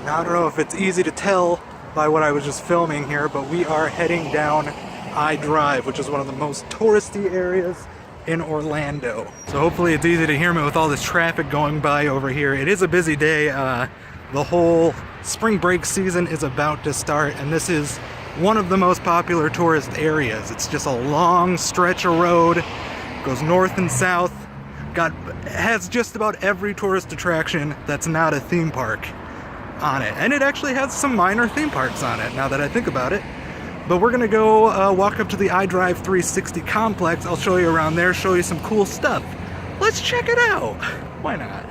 Now, I don't know if it's easy to tell by what I was just filming here, but we are heading down iDrive, which is one of the most touristy areas in Orlando. So hopefully it's easy to hear me with all this traffic going by over here. It is a busy day. The whole spring break season is about to start, and this is one of the most popular tourist areas. It's just a long stretch of road, goes north and south, has just about every tourist attraction that's not a theme park on it. And it actually has some minor theme parks on it, now that I think about it. But we're gonna go walk up to the iDrive 360 complex. I'll show you around there, show you some cool stuff. Let's check it out. Why not?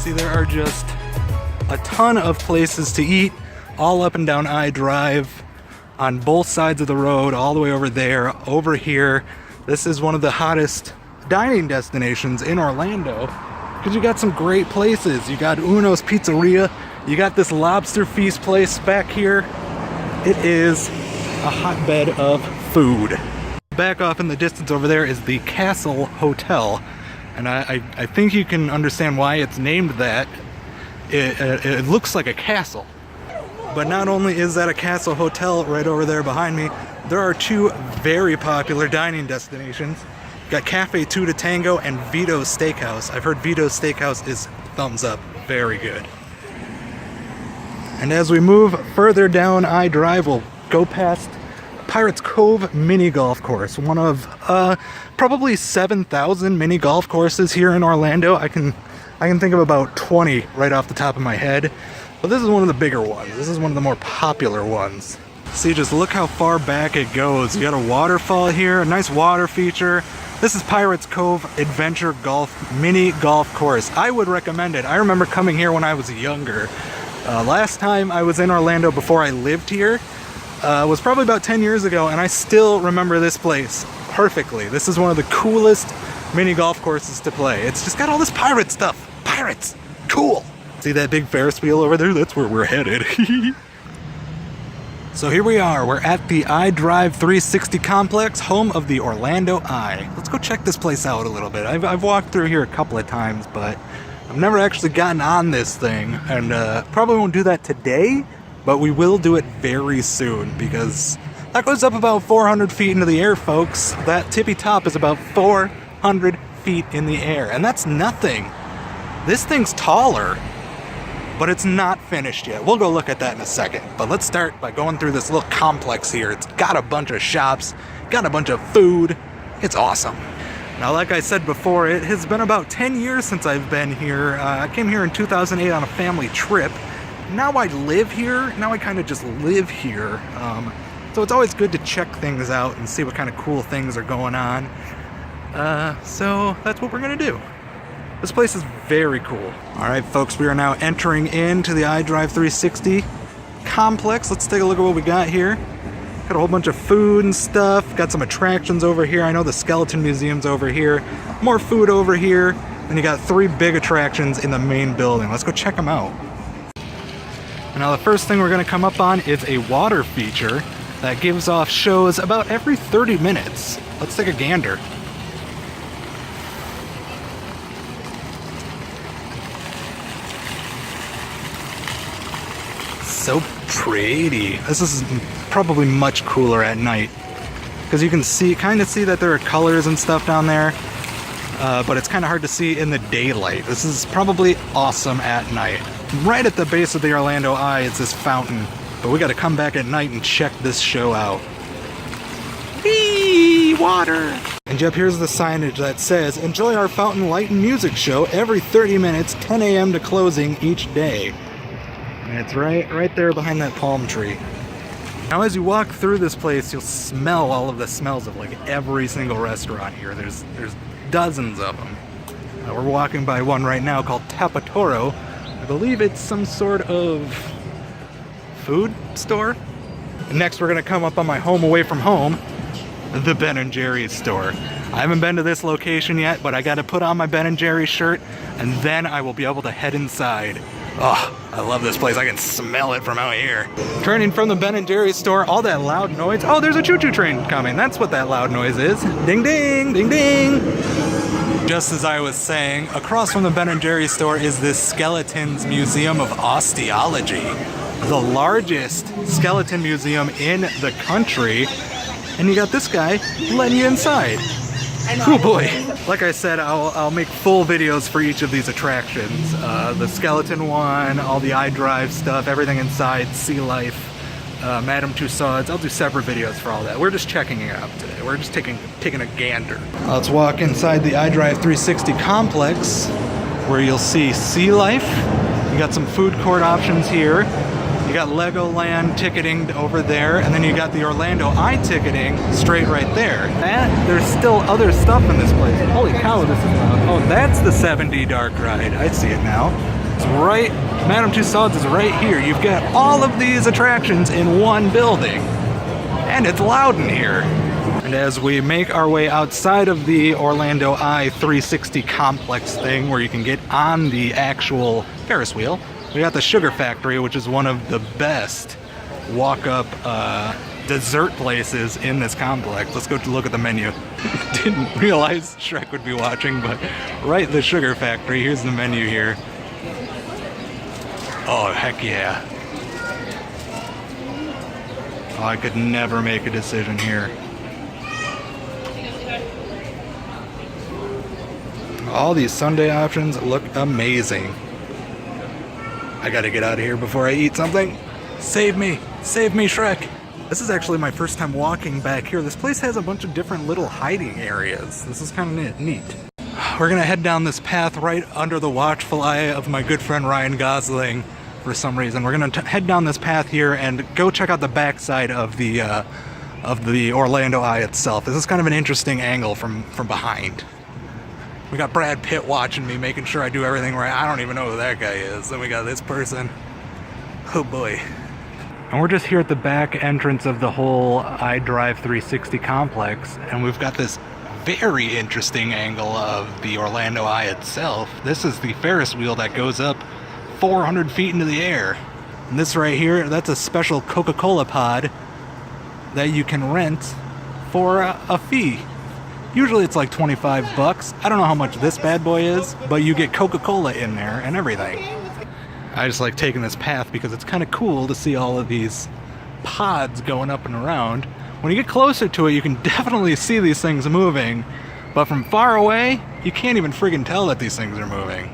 There are just a ton of places to eat all up and down iDrive on both sides of the road, all the way over there, over here. This is one of the hottest dining destinations in Orlando because you got some great places. You got Uno's Pizzeria, you got this Lobster Feast place back here. It is a hotbed of food. Back off in the distance over there is the Castle Hotel. And I think you can understand why it's named that. It looks like a castle. But not only is that a castle hotel right over there behind me, there are two very popular dining destinations. Got Cafe Two to Tango and Vito's Steakhouse. I've heard Vito's Steakhouse is thumbs up, very good. And as we move further down iDrive, we'll go past Pirates Cove mini golf course, one of probably 7,000 mini golf courses here in Orlando. I can think of about 20 right off the top of my head, but this is one of the bigger ones. This is one of the more popular ones. See, just look how far back it goes. You got a waterfall here, a nice water feature. This is Pirates Cove Adventure Golf mini golf course. I would recommend it. I remember coming here when I was younger. Last time I was in Orlando before I lived here was probably about 10 years ago, and I still remember this place perfectly. This is one of the coolest mini golf courses to play. It's just got all this pirate stuff. Pirates! Cool! See that big Ferris wheel over there? That's where we're headed. So here we are. We're at the iDrive 360 complex, home of the Orlando Eye. Let's go check this place out a little bit. I've walked through here a couple of times, but I've never actually gotten on this thing, and probably won't do that today. But we will do it very soon because that goes up about 400 feet into the air, folks. That tippy top is about 400 feet in the air, and that's nothing. This thing's taller, but it's not finished yet. We'll go look at that in a second. But let's start by going through this little complex here. It's got a bunch of shops, got a bunch of food. It's awesome. Now, like I said before, it has been about 10 years since I've been here. I came here in 2008 on a family trip. Now I live here. Now I kind of just live here. So it's always good to check things out and see what kind of cool things are going on. So that's what we're gonna do. This place is very cool. All right, folks, we are now entering into the iDrive 360 complex. Let's take a look at what we got here. Got a whole bunch of food and stuff. Got some attractions over here. I know the Skeleton Museum's over here. More food over here. And you got 3 big attractions in the main building. Let's go check them out. Now the first thing we're going to come up on is a water feature that gives off shows about every 30 minutes. Let's take a gander. So pretty. This is probably much cooler at night because you can kind of see that there are colors and stuff down there, but it's kind of hard to see in the daylight. This is probably awesome at night. Right at the base of the Orlando Eye is this fountain, but we got to come back at night and check this show out. Whee! Water! And yep, here's the signage that says, enjoy our fountain light and music show every 30 minutes, 10 a.m. to closing each day. And it's right there behind that palm tree. Now as you walk through this place, you'll smell all of the smells of like every single restaurant here. There's dozens of them. We're walking by one right now called Tapatoro. I believe it's some sort of food store. Next, we're gonna come up on my home away from home, the Ben & Jerry's store. I haven't been to this location yet, but I gotta put on my Ben & Jerry's shirt, and then I will be able to head inside. Oh, I love this place. I can smell it from out here. Turning from the Ben & Jerry's store, all that loud noise. Oh, there's a choo-choo train coming. That's what that loud noise is. Ding, ding, ding, ding. Just as I was saying, across from the Ben & Jerry's store is this Skeletons Museum of Osteology, the largest skeleton museum in the country. And you got this guy letting you inside. Oh boy. Like I said, I'll make full videos for each of these attractions. The skeleton one, all the iDrive stuff, everything inside, sea life, Madame Tussauds. I'll do separate videos for all that. We're just checking it out today. We're just taking a gander. Let's walk inside the iDrive 360 complex, where you'll see sea life. You got some food court options here. You got Legoland ticketing over there, and then you got the Orlando Eye ticketing straight right there. And there's still other stuff in this place. Holy cow, this is loud. Oh, that's the 7D dark ride. I see it now. It's right, Madame Tussauds is right here. You've got all of these attractions in one building. And it's loud in here. And as we make our way outside of the Orlando Eye 360 complex thing, where you can get on the actual Ferris wheel, we got the Sugar Factory, which is one of the best walk-up dessert places in this complex. Let's go look at the menu. Didn't realize Shrek would be watching, but right, the Sugar Factory. Here's the menu here. Oh, heck yeah. Oh, I could never make a decision here. All these sundae options look amazing. I gotta get out of here before I eat something. Save me, Shrek. This is actually my first time walking back here. This place has a bunch of different little hiding areas. This is kind of neat. We're gonna head down this path right under the watchful eye of my good friend Ryan Gosling for some reason. We're gonna head down this path here and go check out the backside of the Orlando Eye itself. This is kind of an interesting angle from behind. We got Brad Pitt watching me, making sure I do everything right. I don't even know who that guy is. Then we got this person. Oh boy. And we're just here at the back entrance of the whole iDrive 360 complex, and we've got this very interesting angle of the Orlando Eye itself. This is the Ferris wheel that goes up 400 feet into the air. And this right here, that's a special Coca-Cola pod that you can rent for a fee. Usually it's like 25 bucks. I don't know how much this bad boy is, but you get Coca-Cola in there and everything. I just like taking this path because it's kind of cool to see all of these pods going up and around. When you get closer to it, you can definitely see these things moving, but from far away, you can't even friggin' tell that these things are moving.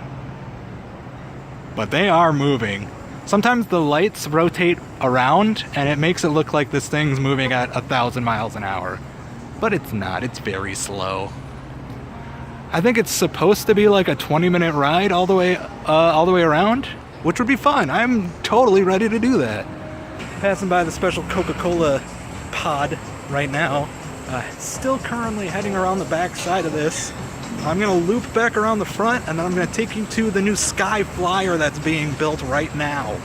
But they are moving. Sometimes the lights rotate around and it makes it look like this thing's moving at 1,000 miles an hour. But it's not, it's very slow. I think it's supposed to be like a 20-minute ride all the way around, which would be fun. I'm totally ready to do that. Passing by the special Coca-Cola pod right now. Still currently heading around the back side of this. I'm gonna loop back around the front, and then I'm gonna take you to the new Skyflyer that's being built right now.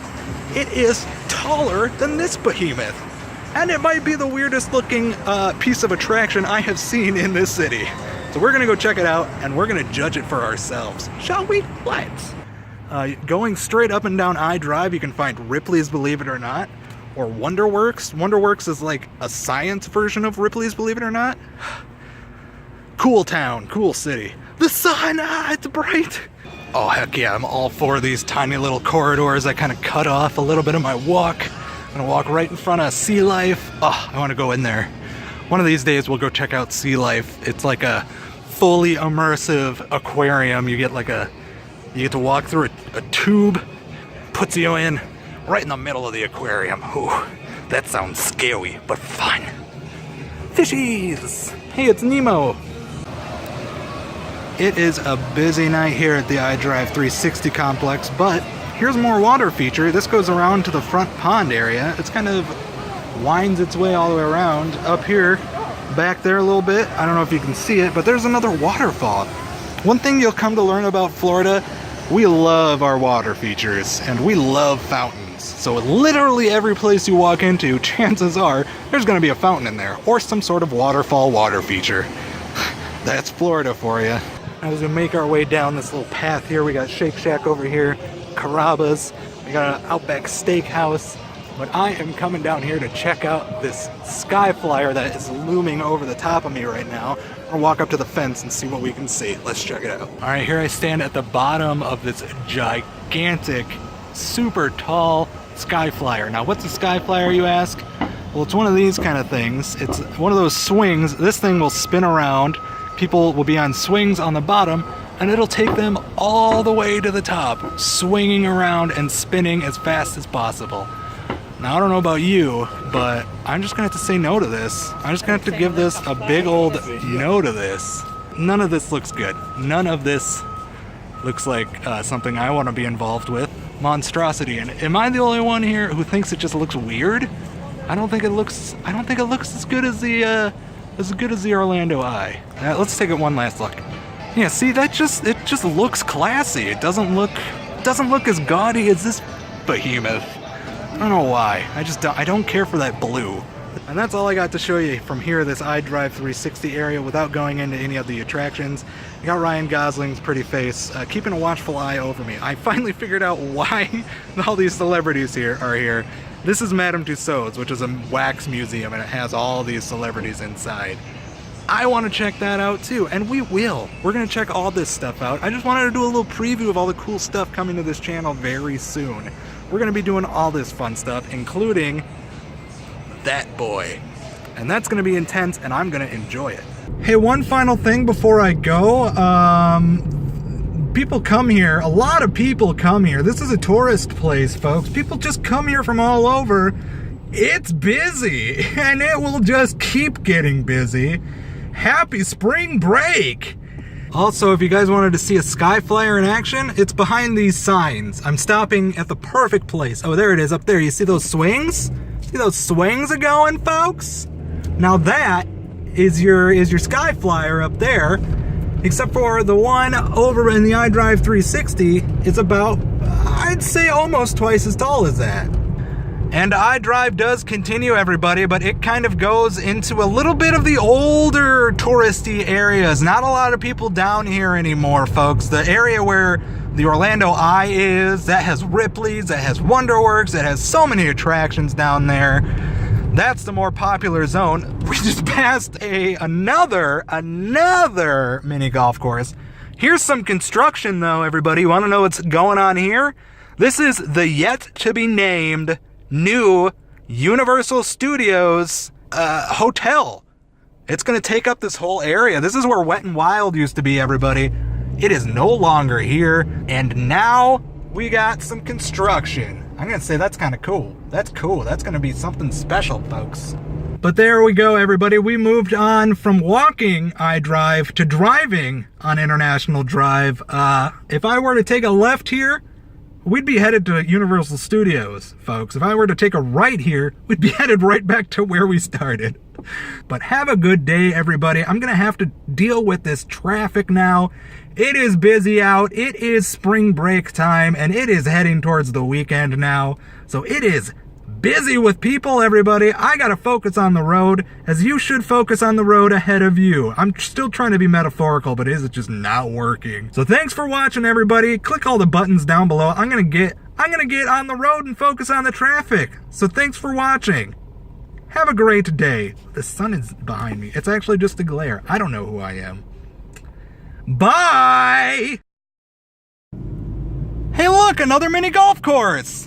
It is taller than this behemoth. And it might be the weirdest looking piece of attraction I have seen in this city. So we're gonna go check it out and we're gonna judge it for ourselves. Shall we? Let's. Going straight up and down iDrive, you can find Ripley's Believe It or Not, or Wonderworks. Wonderworks is like a science version of Ripley's Believe It or Not. Cool town, cool city. The sun, it's bright. Oh heck yeah, I'm all for these tiny little corridors that kind of cut off a little bit of my walk. I'm gonna walk right in front of Sea Life. Oh, I wanna go in there. One of these days we'll go check out Sea Life. It's like a fully immersive aquarium. You get to walk through a tube, puts you in right in the middle of the aquarium. Ooh, that sounds scary, but fun. Fishies! Hey, it's Nemo. It is a busy night here at the iDrive 360 complex, but here's more water feature. This goes around to the front pond area. It's kind of winds its way all the way around. Up here, back there a little bit, I don't know if you can see it, but there's another waterfall. One thing you'll come to learn about Florida, we love our water features, and we love fountains. fountains. So literally every place you walk into, chances are there's going to be a fountain in there or some sort of waterfall water feature. That's Florida for you. As we make our way down this little path here, we got Shake Shack over here, Carrabba's, we got an Outback Steakhouse. But I am coming down here to check out this Skyflyer that is looming over the top of me right now. I'll walk up to the fence and see what we can see. Let's check it out. All right, here I stand at the bottom of this gigantic, super tall Skyflyer. Now, what's a Skyflyer, you ask? Well, it's one of these kind of things. It's one of those swings. This thing will spin around. People will be on swings on the bottom, and it'll take them all the way to the top, swinging around and spinning as fast as possible. Now, I don't know about you, but I'm just going to have to say no to this. I'm just going to have to give this a big old no to this. None of this looks good. None of this looks like something I want to be involved with. Monstrosity. And am I the only one here who thinks it just looks weird? I don't think it looks as good as the Orlando Eye. Let's take it one last look. Yeah, see, it just looks classy. It doesn't look as gaudy as this behemoth. I don't know why. I don't care for that blue. And that's all I got to show you from here, this iDrive 360 area, without going into any of the attractions. I got Ryan Gosling's pretty face, keeping a watchful eye over me. I finally figured out why all these celebrities here are here. This is Madame Tussauds, which is a wax museum, and it has all these celebrities inside. I want to check that out too, and we will. We're going to check all this stuff out. I just wanted to do a little preview of all the cool stuff coming to this channel very soon. We're going to be doing all this fun stuff, including that boy. And that's going to be intense, and I'm going to enjoy it. Hey, one final thing before I go. People come here. A lot of people come here. This is a tourist place, folks. People just come here from all over. It's busy, and it will just keep getting busy. Happy spring break! Also, if you guys wanted to see a Skyflyer in action, it's behind these signs. I'm stopping at the perfect place. Oh, there it is up there. You see those swings? See those swings are going, folks? Now that is your Skyflyer up there, except for the one over in the iDrive 360. It's about, I'd say, almost twice as tall as that. And iDrive does continue, everybody, but it kind of goes into a little bit of the older touristy areas. Not a lot of people down here anymore, folks. The area where the Orlando Eye is, that has Ripley's, that has Wonderworks, that has so many attractions down there. That's the more popular zone. We just passed another mini golf course. Here's some construction, though, everybody. You want to know what's going on here? This is the yet-to-be-named new Universal Studios hotel. It's going to take up this whole area. This is where Wet n Wild used to be, everybody. It is no longer here, and now we got some construction. I'm going to say that's kind of cool. That's cool. That's going to be something special, folks. But there we go, everybody. We moved on from walking iDrive to driving on International Drive. If I were to take a left here, we'd be headed to Universal Studios, folks. If I were to take a right here, we'd be headed right back to where we started. But have a good day, everybody. I'm going to have to deal with this traffic now. It is busy out. It is spring break time, and it is heading towards the weekend now. So it is busy with people, everybody. I got to focus on the road, as you should focus on the road ahead of you. I'm still trying to be metaphorical, but is it just not working? So thanks for watching, everybody. Click all the buttons down below. I'm gonna get on the road and focus on the traffic. So thanks for watching. Have a great day. The sun is behind me. It's actually just a glare. I don't know who I am. Bye! Hey look, another mini golf course!